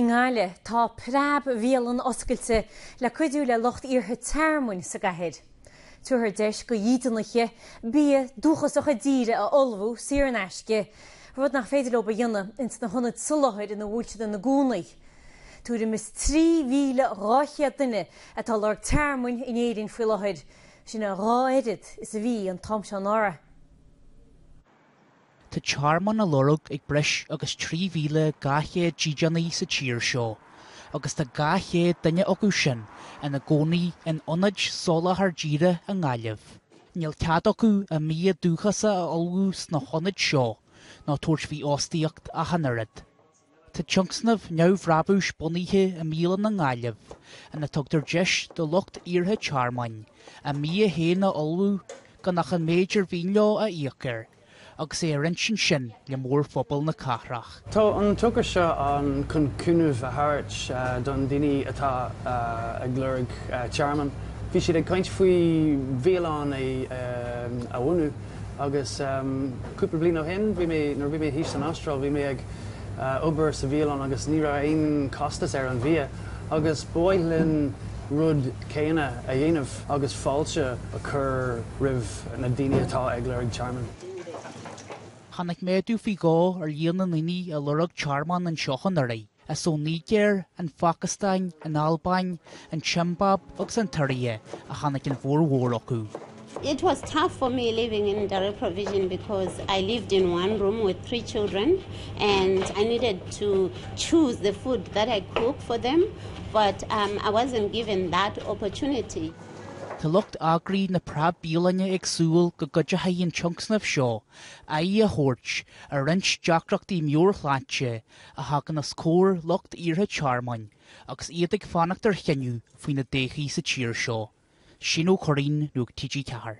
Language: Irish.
nGaillimh tá Preab-bhialann oscailte le cuidiú le locht iartha tearmhainn sa gcathaoir. Tuair deis go dhítanlaithe bí dúchas a díre a olbhú siar an aisce, rud nach féidir le ba dionne ins na honnaid sulathid in na bhúilte den na gúnaigh. Tuair mis 3,000 duine atá lár tearmhainn in éidirn faoi láthaid, sin a ráirid is a bhí an tomseán ára. Tá tearmhainn a lorug ag breis agus 3,200 dídeanaí sa tír seo, agus tá 200 duine acu sin ina gcónaí in ionad sola thar díre a nGaillimh. Níl cead acu a mí dúchasa a olbhú sna honnaid seo, ná tuairt bhí óstaíocht a hanarid. Tá tionsnamh neamhbhreabúis bunaithe a míle na nGaillimh, ina tugtar deis do lucht iartha tearmhainn, a mí héana a olbhú go nach an méidir bhíon leo a íocair, agus é rinsin sin le mór phobal na cathrach. Tá an tugur seo an chun cúnamh a thabhairt don daoine atá ag lorg tearmhainn. Bhí siad ag caint faoi bhialann a bhunú, agus cúpla bliain ó shin, nuair bhí mé híos an astráil, bhí mé ag obair sa bhialann agus ní raibh aon costas ar an bhia, agus báilinn rud céine a dhéanamh agus fáilte a chur roimh na daoine atá ag lorg tearmhainn. Hannig méadú fí gá ar líana naoine a lorg tearmhainn an seochan aray, a so Níger, an Pakistan, an Albáin, an Zimbabwe agus an Tuirí a hannig an bhór acu. It was tough for me living in direct provision because I lived in one room with 3 children and I needed to choose the food that I cook for them, but I wasn't given that opportunity. Tá lucht agraí na Preab-bhialanne ag súil go gcuide haon tionsnamh seo, a thabhairt a rint deacreachtaí meorchláinte a hagan na scór lucht iartha tearmhainn agus iad ag fannachtar cheiniú faoin na déchaí sa tír seo. Sin ó Choirín nuaig TG4.